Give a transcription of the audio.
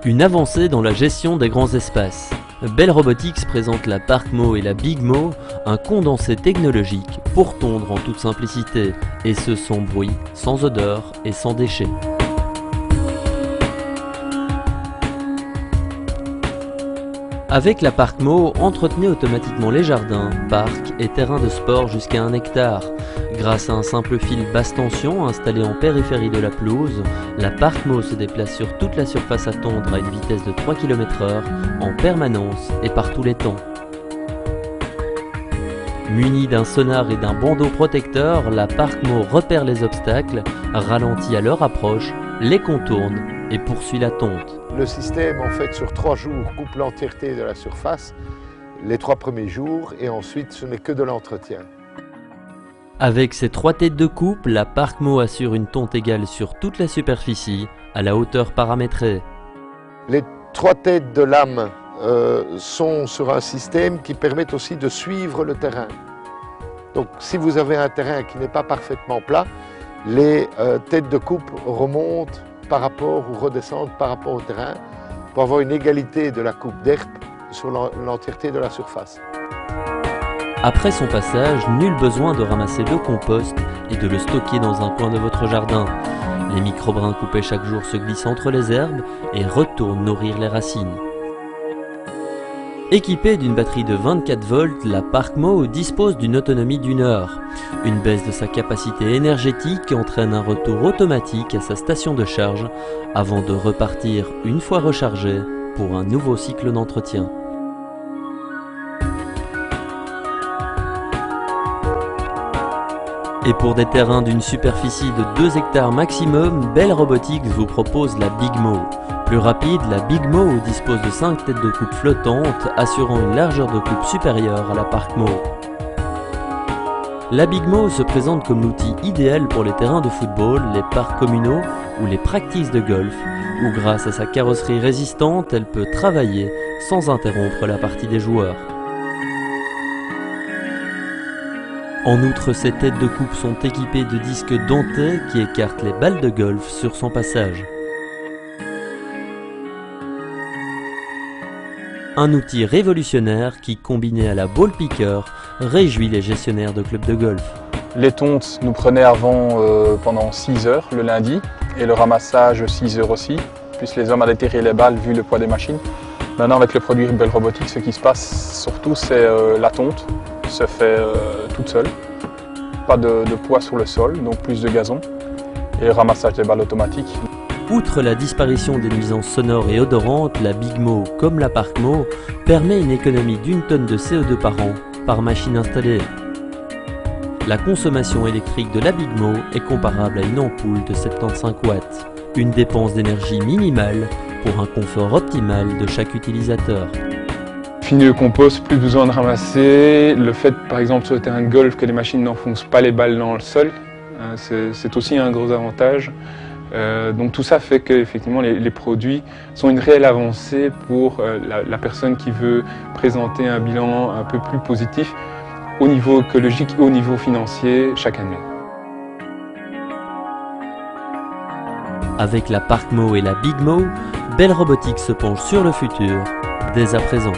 Une avancée dans la gestion des grands espaces. Bell Robotics présente la Parkmo et la Bigmo, un condensé technologique pour tondre en toute simplicité, et ce sans bruit, sans odeur et sans déchets. Avec la Parkmo, entretenez automatiquement les jardins, parcs et terrains de sport jusqu'à 1 hectare. Grâce à un simple fil basse tension installé en périphérie de la pelouse, la Parkmo se déplace sur toute la surface à tondre à une vitesse de 3 km/h en permanence et par tous les temps. Munie d'un sonar et d'un bandeau protecteur, la Parkmo repère les obstacles, ralentit à leur approche, les contourne et poursuit la tonte. Le système, en fait, sur 3 jours, coupe l'entièreté de la surface, les 3 premiers jours, et ensuite, ce n'est que de l'entretien. Avec ses 3 têtes de coupe, la Parkmo assure une tonte égale sur toute la superficie, à la hauteur paramétrée. Les 3 têtes de lame sont sur un système qui permet aussi de suivre le terrain. Donc, si vous avez un terrain qui n'est pas parfaitement plat, les têtes de coupe remontent par rapport ou redescendent par rapport au terrain pour avoir une égalité de la coupe d'herbe sur l'entièreté de la surface. Après son passage, nul besoin de ramasser le compost et de le stocker dans un coin de votre jardin. Les micro-brins coupés chaque jour se glissent entre les herbes et retournent nourrir les racines. Équipée d'une batterie de 24 volts, la Parkmo dispose d'une autonomie d'1 heure. Une baisse de sa capacité énergétique entraîne un retour automatique à sa station de charge avant de repartir une fois rechargée pour un nouveau cycle d'entretien. Et pour des terrains d'une superficie de 2 hectares maximum, Bell Robotics vous propose la Bigmo. Plus rapide, la Bigmo dispose de 5 têtes de coupe flottantes, assurant une largeur de coupe supérieure à la Parkmo. La Bigmo se présente comme l'outil idéal pour les terrains de football, les parcs communaux ou les practices de golf, où grâce à sa carrosserie résistante, elle peut travailler sans interrompre la partie des joueurs. En outre, ces têtes de coupe sont équipées de disques dentés qui écartent les balles de golf sur son passage. Un outil révolutionnaire qui, combiné à la ball picker, réjouit les gestionnaires de clubs de golf. Les tontes nous prenaient avant pendant 6 heures le lundi et le ramassage 6 heures aussi, puisque les hommes allaient tirer les balles vu le poids des machines. Maintenant avec le produit Bell Robotics, ce qui se passe surtout c'est la tonte se fait toute seule. Pas de poids sur le sol, donc plus de gazon et le ramassage des balles automatique. Outre la disparition des nuisances sonores et odorantes, la Bigmo, comme la Parkmo, permet une économie d'1 tonne de CO2 par an, par machine installée. La consommation électrique de la Bigmo est comparable à une ampoule de 75 watts, une dépense d'énergie minimale pour un confort optimal de chaque utilisateur. Fini le compost, plus besoin de ramasser. Le fait, par exemple, sur le terrain de golf, que les machines n'enfoncent pas les balles dans le sol, c'est aussi un gros avantage. Donc tout ça fait que effectivement, les produits sont une réelle avancée pour la personne qui veut présenter un bilan un peu plus positif au niveau écologique et au niveau financier chaque année. Avec la Parkmo et la Bigmo, Bell Robotics se penche sur le futur dès à présent.